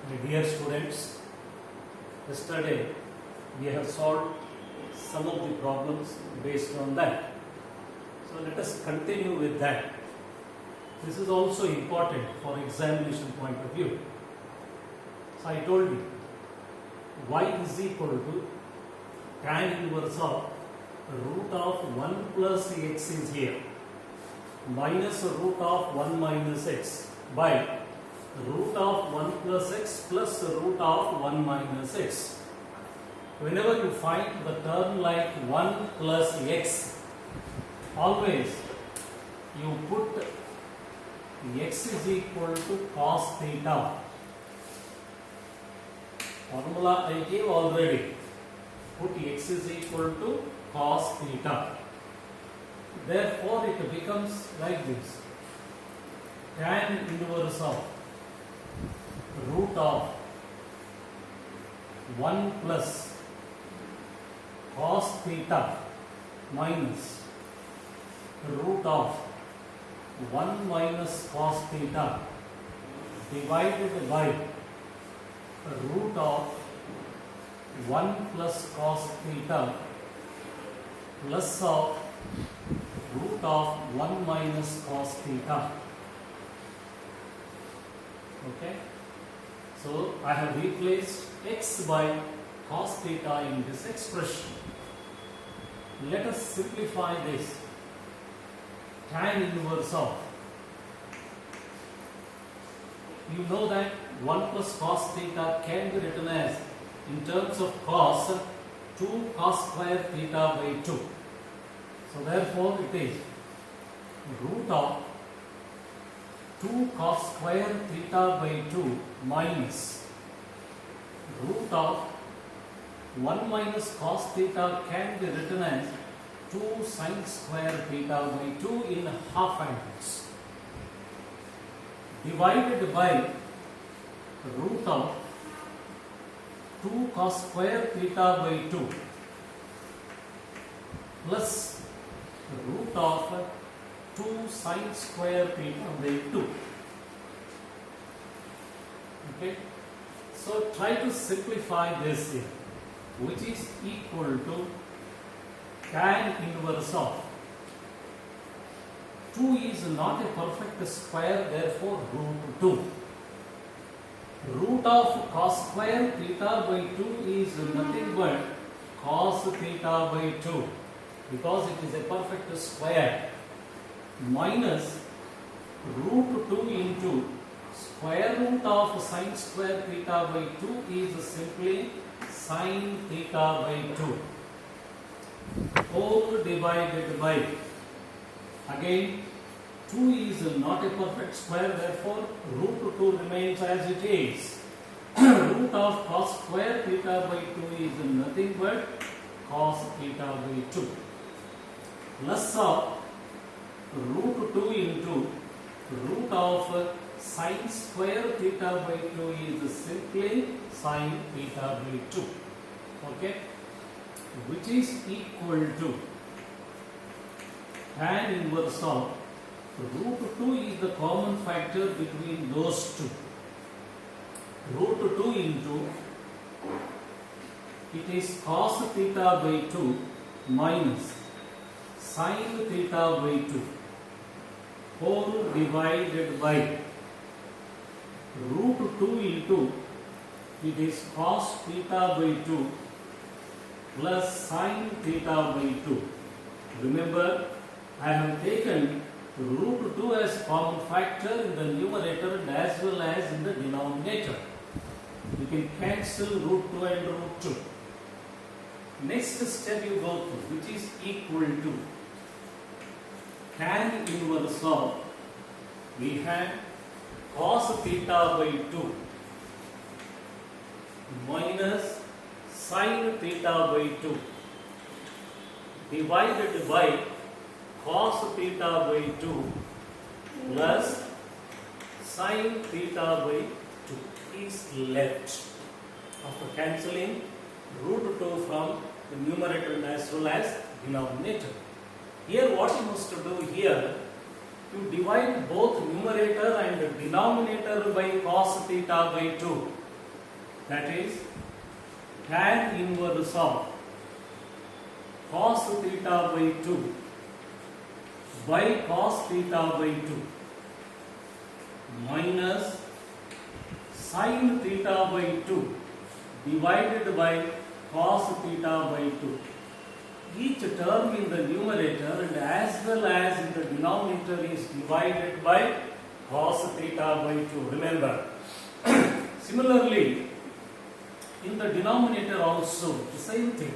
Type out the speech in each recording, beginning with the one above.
My dear students, yesterday we have solved some of the problems based on that. So let us continue with that. This is also important for examination point of view. So I told you y is equal to tan inverse of root of 1 plus x is here minus root of 1 minus x by root of 1 plus x plus root of 1 minus x. Whenever you find the term like 1 plus x, always you put x is equal to cos theta. Formula I gave already. Put x is equal to cos theta. Therefore it becomes like this. Tan inverse of root of 1 plus cos theta minus root of 1 minus cos theta divided by root of 1 plus cos theta plus of root of 1 minus cos theta. Okay? So I have replaced x by cos theta in this expression. Let us simplify this. Tan inverse of, you know that 1 plus cos theta can be written as, in terms of cos, 2 cos square theta by 2. So therefore it is root of 2 cos square theta by 2 minus root of 1 minus cos theta can be written as 2 sin square theta by 2 in half angles divided by root of 2 cos square theta by 2 plus root of 2 sin square theta by 2. Okay, so try to simplify this here, which is equal to tan inverse of 2 is not a perfect square, therefore root 2. Root of cos square theta by 2 is nothing but cos theta by 2 because it is a perfect square minus root 2 into square root of sin square theta by 2 is simply sin theta by 2 whole divided by, again 2 is not a perfect square, therefore root 2 remains as it is. Root of cos square theta by 2 is nothing but cos theta by 2 plus of root 2 into root of sin square theta by 2 is simply sin theta by 2. Okay, which is equal to tan inverse of root 2 is the common factor between those two. Root 2 into it is cos theta by 2 minus sin theta by 2 whole divided by root 2 into it is cos theta by 2 plus sin theta by 2. Remember, I have taken root 2 as common factor in the numerator and as well as in the denominator. You can cancel root 2 and root 2. Next step you go through, which is equal to tan inverse of, we have cos theta by 2 minus sin theta by 2 divided by cos theta by 2 plus sin theta by 2 is left after cancelling root 2 from the numerator as well as denominator. Here what you must do here, you divide both numerator and denominator by cos theta by 2. that is tan inverse of cos theta by 2 by cos theta by 2 minus sin theta by 2 divided by cos theta by 2. Each term in the numerator and as well as in the denominator is divided by cos theta by 2. Remember. Similarly, in the denominator also the same thing.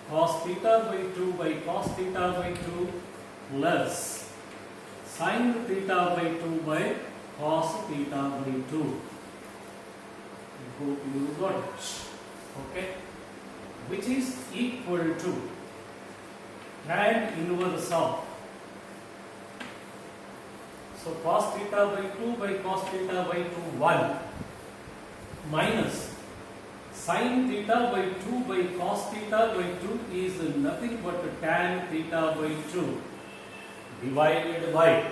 Cos theta by 2 by cos theta by 2 plus sin theta by 2 by cos theta by 2. You got it. Okay. Which is equal to tan inverse of, so cos theta by 2 by cos theta by 2 1 minus sin theta by 2 by cos theta by 2 is nothing but tan theta by 2 divided by,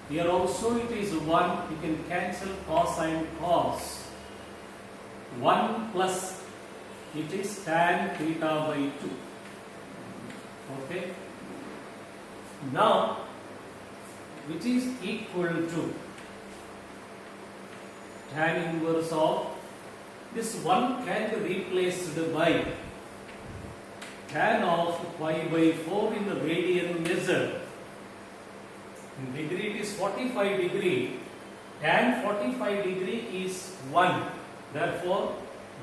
here also it is 1, you can cancel cos and cos, 1 plus it is tan theta by 2. Okay. Now, which is equal to tan inverse of, this 1 can be replaced by tan of pi by 4 in the radian method. In degree it is 45 degree, tan 45 degree is 1. Therefore,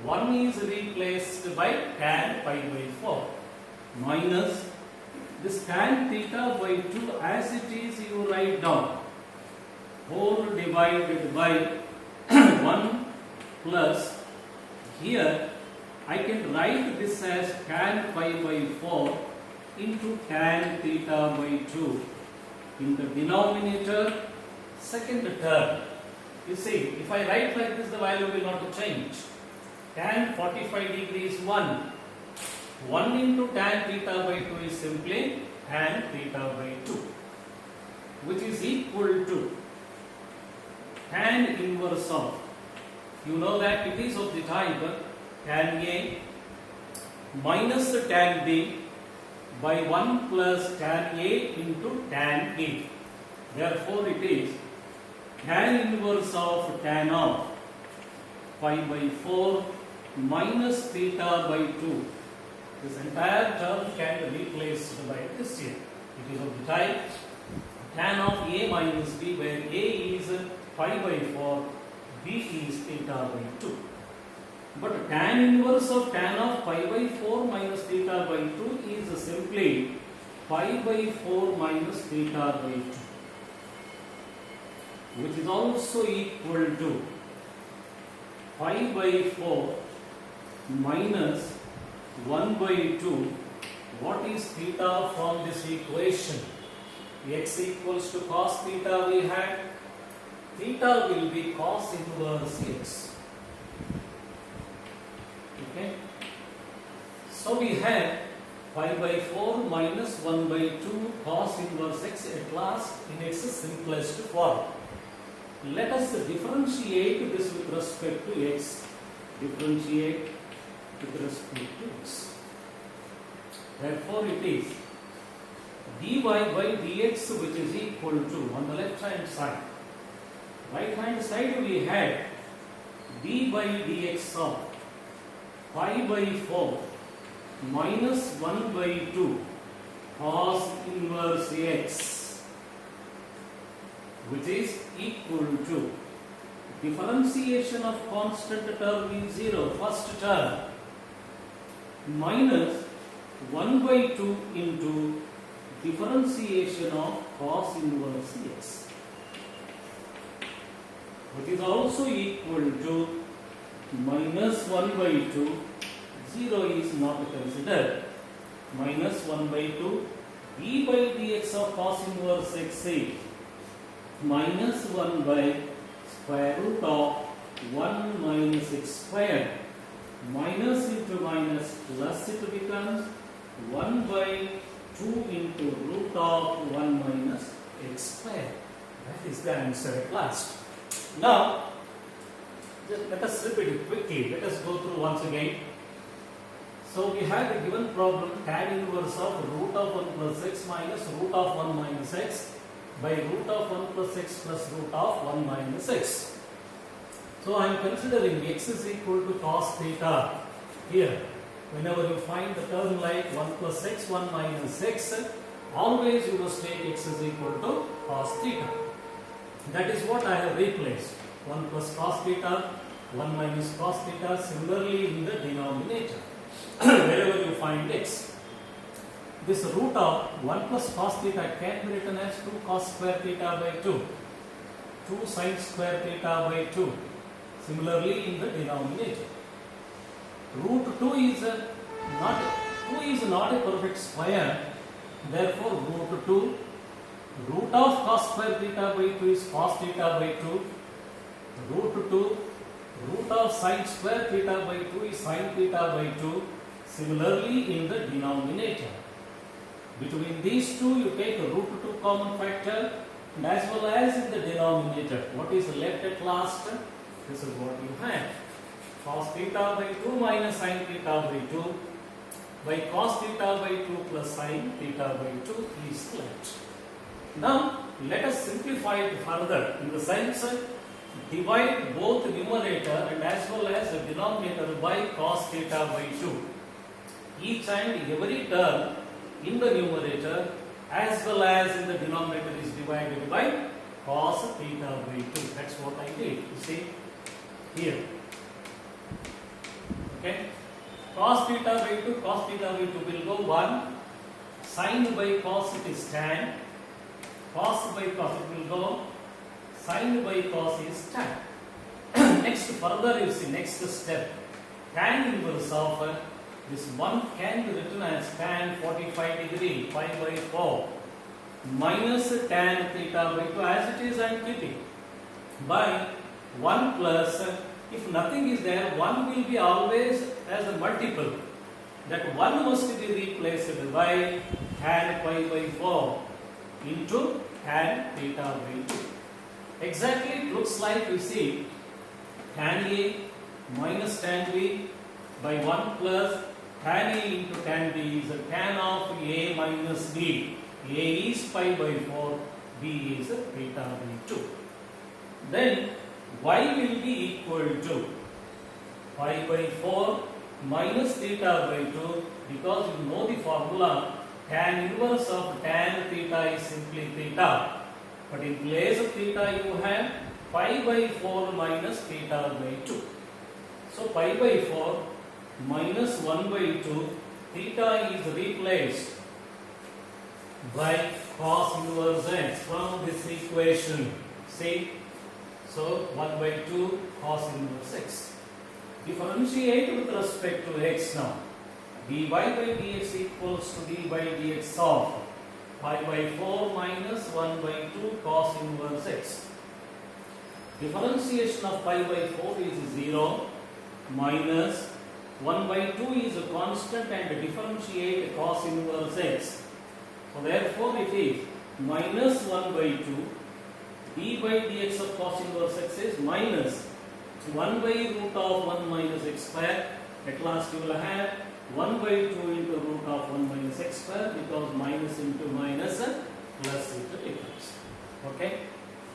1 is replaced by tan pi by 4 minus this tan theta by 2 as it is you write down whole divided by 1 plus, here I can write this as tan pi by 4 into tan theta by 2 in the denominator second term. You see, if I write like this, the value will not change. Tan 45 degrees 1. 1 into tan theta by 2 is simply tan theta by 2, which is equal to tan inverse of, you know that it is of the type tan A minus tan B by 1 plus tan A into tan A. Therefore, it is tan inverse of tan of pi by 4 minus theta by 2. This entire term can be replaced by this here. It is of the type tan of A minus B, where A is pi by 4, B is theta by 2. But tan inverse of tan of pi by 4 minus theta by 2 is simply pi by 4 minus theta by 2, which is also equal to pi by 4 minus 1 by 2. What is theta from this equation? X equals to cos theta we had. Theta will be cos inverse x. Okay. So we have pi by 4 minus 1 by 2 cos inverse x at last in its simplest form. Let us differentiate this with respect to x. Differentiate with respect to x. Therefore, it is dy by dx, which is equal to, on the left hand side, right hand side we had d by dx of pi by 4 minus 1 by 2 cos inverse x, which is equal to differentiation of constant term is 0, first term, minus 1 by 2 into differentiation of cos inverse x, which is also equal to minus 1 by 2, 0 is not considered, minus 1 by 2, d by dx of cos inverse x is minus 1 by square root of 1 minus x squared, minus into minus plus it becomes 1 by 2 into root of 1 minus x squared. That is the answer at last. Now, Let us repeat it quickly. Let us go through once again. So we have a given problem, tan inverse of root of 1 plus x minus root of 1 minus x by root of 1 plus x plus root of 1 minus x. So I am considering x is equal to cos theta here. Whenever you find the term like 1 plus x, 1 minus x, always you must take x is equal to cos theta. That is what I have replaced. 1 plus cos theta, 1 minus cos theta, similarly in the denominator. Wherever you find x. This root of 1 plus cos theta can be written as 2 cos square theta by 2. 2 sin square theta by 2. Similarly in the denominator. Root 2 is not a perfect square. Therefore root 2, root of cos square theta by 2 is cos theta by 2. Root 2, root of sin square theta by 2 is sin theta by 2. Similarly in the denominator. Between these two you take a root 2 common factor, and as well as in the denominator. What is left at last? This is what you have. Cos theta by 2 minus sin theta by 2 by cos theta by 2 plus sin theta by 2 is left. Now let us simplify it further in the sense divide both numerator and as well as the denominator by cos theta by 2. Each and every term in the numerator as well as in the denominator is divided by cos theta by 2. That's what I did. You see here. Okay. Cos theta by 2, cos theta by 2 will go 1. Sin by cos it is tan. Cos by cos it will go. Sin by cos is tan. Next further you see next step. Tan inverse of this 1 can be written as tan 45 degree pi by 4 minus tan theta by 2 as it is I am keeping by 1 plus, if nothing is there, 1 will be always as a multiple. That 1 must be replaced by tan pi by 4 into tan theta by 2. Exactly it looks like you see tan A minus tan B by 1 plus tan A into tan B is a tan of A minus B. A is pi by 4, B is theta by 2. Then y will be equal to pi by 4 minus theta by 2, because you know the formula tan inverse of tan theta is simply theta. But in place of theta you have pi by 4 minus theta by 2. So pi by 4 minus 1 by 2, theta is replaced by cos inverse x from this equation. See? So 1 by 2 cos inverse x. Differentiate with respect to x now. dy by dx equals to d by dx of pi by 4 minus 1 by 2 cos inverse x. Differentiation of pi by 4 is 0 minus 1 by 2 is a constant and differentiate cos inverse x. So therefore it is minus 1 by 2 d by dx of cos inverse x is minus 1 by root of 1 minus x square. At last you will have 1 by 2 into root of 1 minus x square, because minus into minus plus into difference. Okay.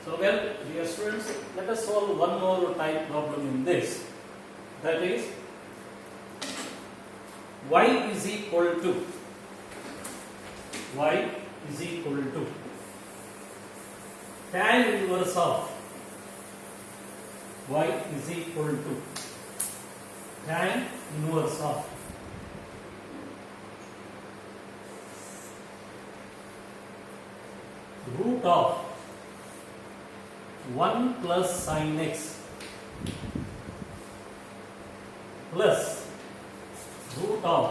So well, dear students, let us solve one more type problem in this. That is y is equal to tan inverse of y is equal to tan inverse of root of 1 plus sin x plus root of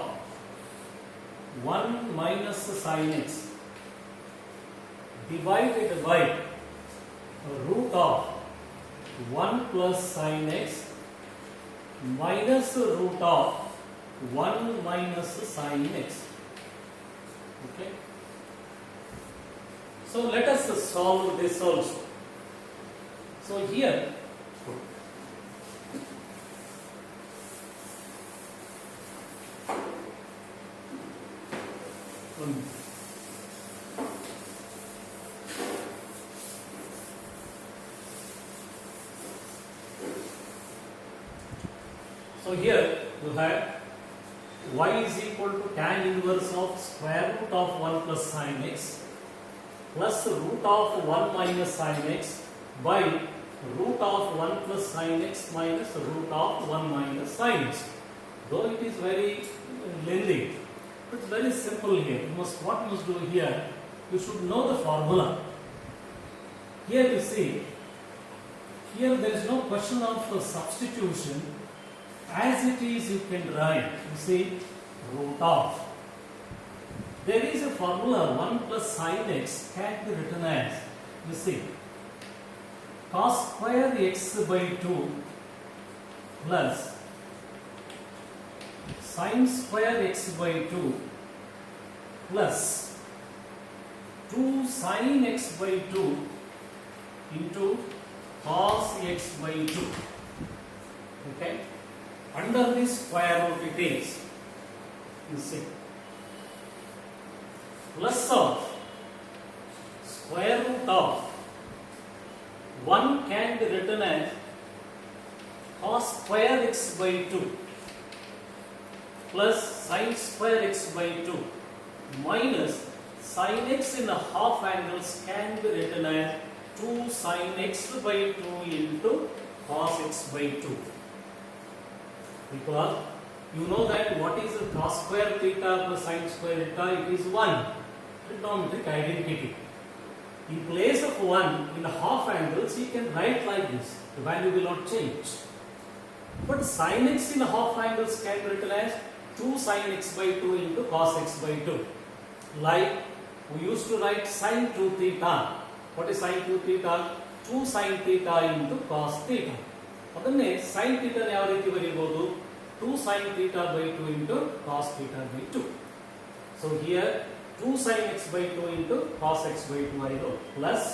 1 minus sin x divided by root of 1 plus sin x minus root of 1 minus sin x. Okay. So let us solve this also. So here So here you have y is equal to tan inverse of square root of 1 plus sin x plus root of 1 minus sin x by root of 1 plus sin x minus root of 1 minus sin x. Though it is very lengthy, it's very simple here. What you must do here, you should know the formula. Here you see, here there is no question of substitution. As it is, you can write, you see, root of. There is a formula 1 plus sin x can be written as, you see, cos square x by 2 plus sin square x by 2 plus 2 sin x by 2 into cos x by 2. Okay? Under this square root it is, you see, plus of square root of 1 can be written as cos square x by 2 plus sin square x by 2 minus sin x in a half angles can be written as 2 sin x by 2 into cos x by 2. Because you know that what is the cos square theta plus sin square theta? It is 1. Trigonometric identity. In place of 1 in a half angles, you can write like this. The value will not change. But sin x in a half angles can be written as 2 sin x by 2 into cos x by 2. Like we used to write sin 2 theta. What is sin 2 theta? 2 sin theta into cos theta. ಅದನ್ನೇ sin theta ಯಾವ ರೀತಿ ಬರೆಯಬಹುದು? 2 sin theta by 2 into cos theta by 2. So here 2 sin x by 2 into cos x by 2 I wrote. Plus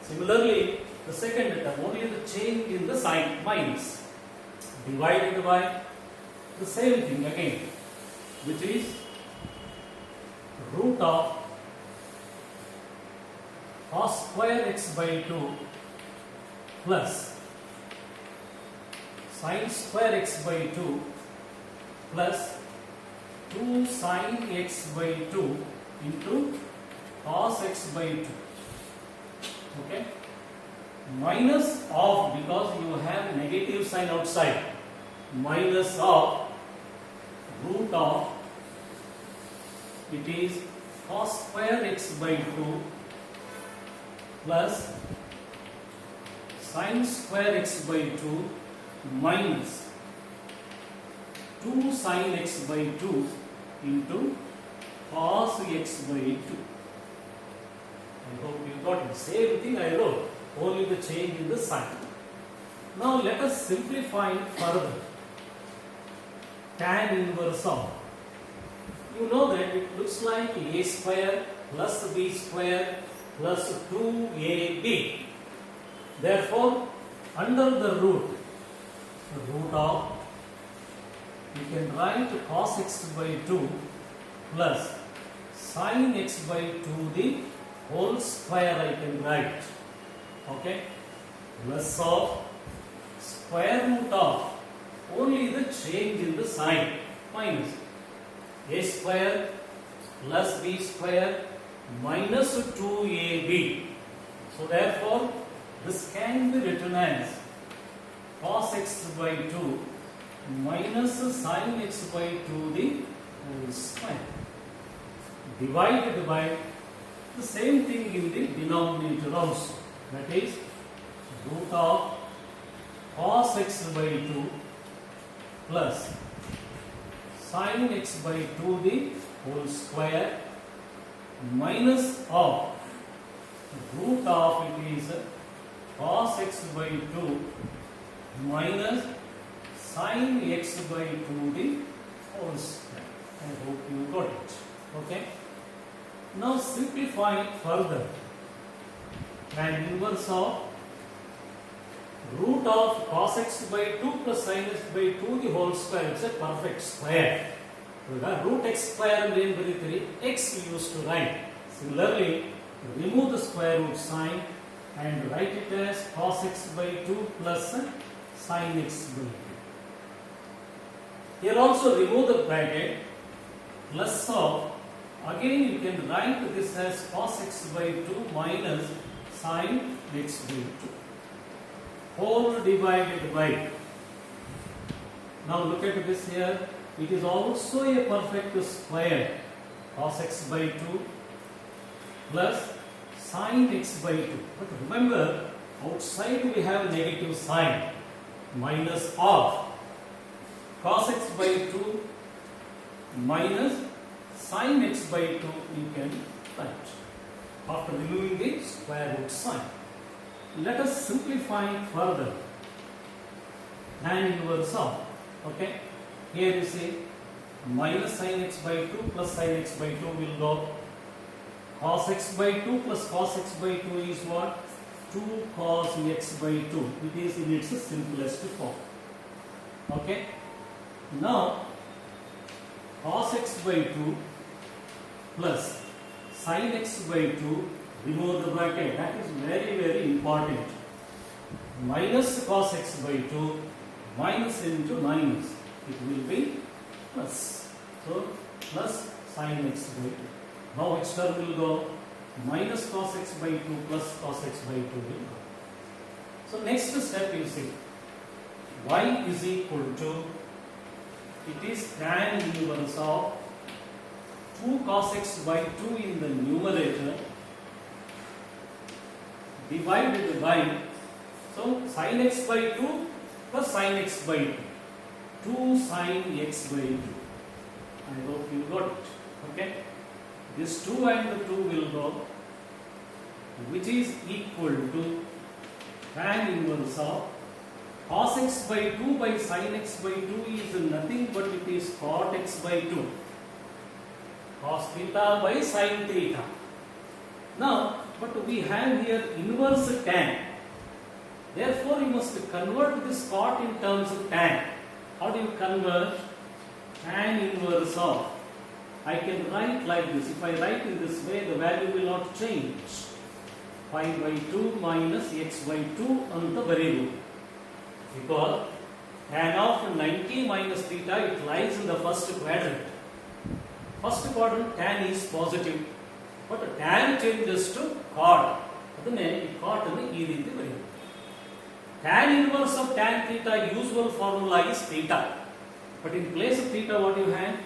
similarly the second term, only the change in the sign minus, divided by the same thing again, which is root of cos square x by 2 plus sin square x by 2 plus 2 sin x by 2 into cos x by 2. Okay? Minus of, because you have negative sign outside, minus of root of, it is cos square x by 2 plus sin square x by 2 minus 2 sin x by 2 into cos x by 2. I hope you got the same thing I wrote, only the change in the sign. Now let us simplify further. Tan inverse of, you know that it looks like a square plus b square plus 2ab. Therefore, under the root of, you can write cos x by 2 plus sin x by 2 the whole square I can write. Okay? Plus of square root of, only the change in the sign, minus a square plus b square minus 2ab. So therefore, this can be written as cos x by 2 minus sin x by 2 the whole square, divided by the same thing in the denominator also, that is root of cos x by 2 plus sin x by 2 the whole square minus of root of, it is cos x by 2 minus sin x by 2 the whole square. I hope you got it. Okay? Now simplify further. Tan inverse of root of cos x by 2 plus sin x by 2 the whole square. It's a perfect square. Root x square and x we used to write. Similarly, remove the square root sign and write it as cos x by 2 plus sin x by 2. Here also remove the bracket, plus of, again you can write this as cos x by 2 minus sin x by 2 whole divided by. Now look at this here, it is also a perfect square, cos x by 2 plus sin x by 2. But remember, outside we have negative sign, minus of cos x by 2 minus sin x by 2 you can write after removing the square root sign. Let us simplify further. Tan inverse of, okay, here you see minus sin x by 2 plus sin x by 2 will go. Cos x by 2 plus cos x by 2 is what? 2 cos x by 2. It is in its simplest form. Okay. Now cos x by 2 plus sin x by 2, remove the bracket, that is very important. Minus cos x by 2 minus into minus, it will be plus. So plus sin x by 2. Now which term will go? Minus cos x by 2 plus cos x by 2 will go. So next step you see, y is equal to, it is tan inverse of 2 cos x by 2 in the numerator divided by, so sin x by 2 plus sin x by 2, 2 sin x by 2. I hope you got it. Okay. This 2 and 2 will go, which is equal to tan inverse of cos x by 2 by sin x by 2 is nothing but it is cot x by 2. Cos theta by sin theta. Now, but we have here inverse tan. Therefore, you must convert this cot in terms of tan. How do you convert? Tan inverse of, I can write like this. If I write in this way, the value will not change. Pi by 2 minus x by 2 on the variable. Because tan of 90 minus theta, it lies in the first quadrant. First quadrant tan is positive, but tan changes to cot. Cot variable. Tan inverse of tan theta, usual formula is theta. But in place of theta, what you have?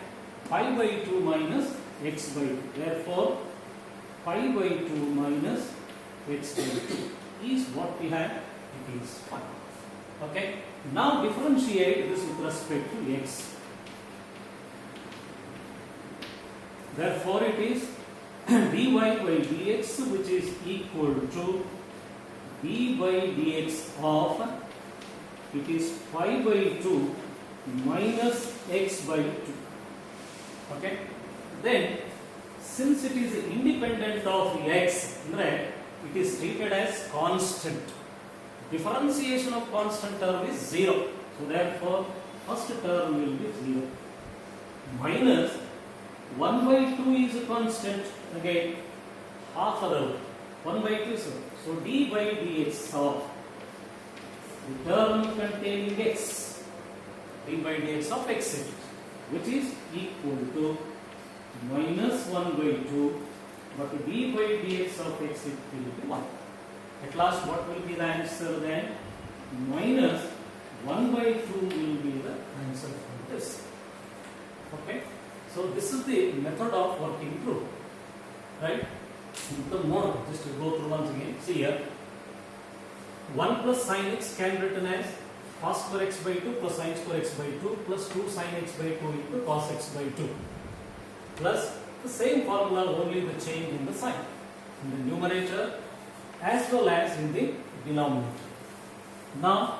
Pi by 2 minus x by 2. Therefore, pi by 2 minus x by 2 is what we have. It is pi. Okay. Now differentiate this with respect to x. Therefore, it is dy by dx, which is equal to d by dx of, it is pi by 2 minus x by 2. Okay. Then, since it is independent of x, right, it is treated as constant. Differentiation of constant term is 0. So therefore, first term will be 0. Minus 1 by 2 is a constant. Again, half a row. 1 by 2 is so d by dx of the term containing x, d by dx of x, which is equal to minus 1 by 2, but d by dx of x it will be 1. At last, what will be the answer then? Minus 1 by 2 will be the answer for this. Okay. So this is the method of working through. Right? The mode, just to go through once again. See here. 1 plus sin x can be written as cos square x by 2 plus sin square x by 2 plus 2 sin x by 2 into cos x by 2 plus the same formula, only the change in the sign in the numerator as well as in the denominator. Now,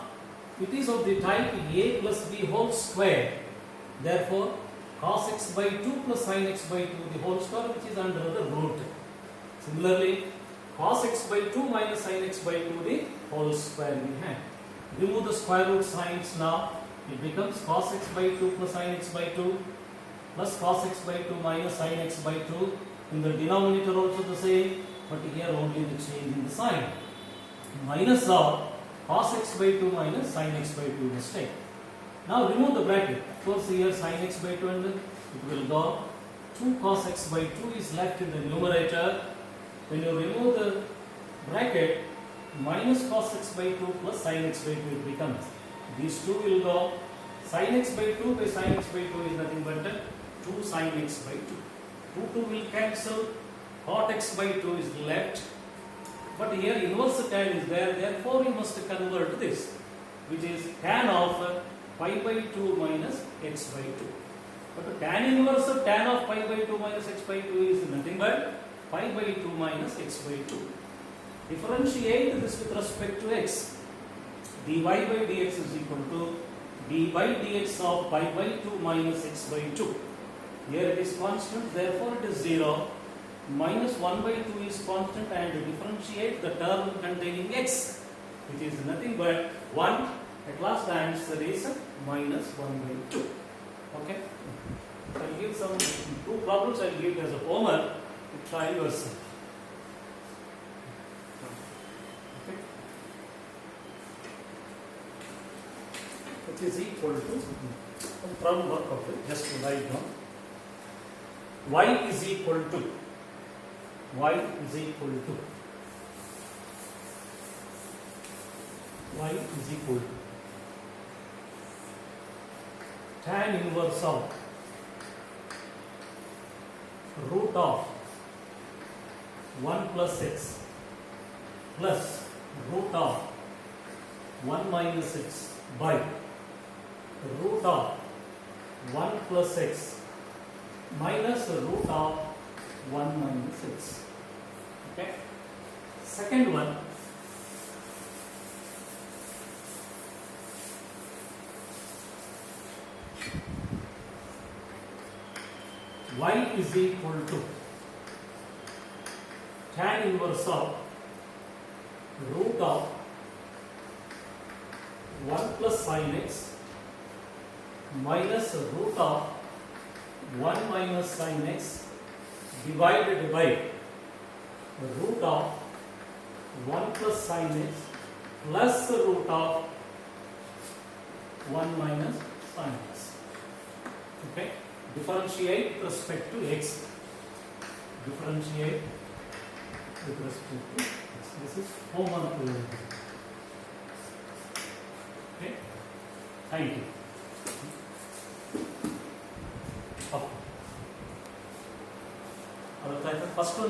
it is of the type a plus b whole square. Therefore, cos x by 2 plus sin x by 2 the whole square, which is under the root. Similarly, cos x by 2 minus sin x by 2 the whole square we have. Remove the square root signs now. It becomes cos x by 2 plus sin x by 2 plus cos x by 2 minus sin x by 2. In the denominator also the same, but here only the change in the sign. Minus of cos x by 2 minus sin x by 2 must take. Now remove the bracket. Of course, here sin x by 2 and it will go. 2 cos x by 2 is left in the numerator. When you remove the bracket, minus cos x by 2 plus sin x by 2 it becomes. These two will go. Sin x by 2 by sin x by 2 is nothing but 2 sin x by 2. 2 will cancel. Cot x by 2 is left. But here inverse tan is there. Therefore, you must convert this, which is tan of pi by 2 minus x by 2. But tan inverse of tan of pi by 2 minus x by 2 is nothing but pi by 2 minus x by 2. Differentiate this with respect to x. dy by dx is equal to d by dx of pi by 2 minus x by 2. Here it is constant, therefore it is 0. Minus 1 by 2 is constant, and differentiate the term containing x, which is nothing but 1. At last the answer is minus 1 by 2. Okay? I will give some 2 problems I will give as a homework to try yourself. Okay? It is equal to some problem work of it, just to write down. Y is equal to y is equal to tan inverse of root of 1 plus x plus root of 1 minus x by root of 1 plus x minus root of 1 minus x. Okay. Second one, y is equal to tan inverse of root of 1 plus sin x minus root of 1 minus sin x divided by root of 1 plus sin x plus root of 1 minus sin x. Okay. Differentiate with respect to x. Differentiate with respect to x. This is homework. Okay. Thank you. Okay. First one.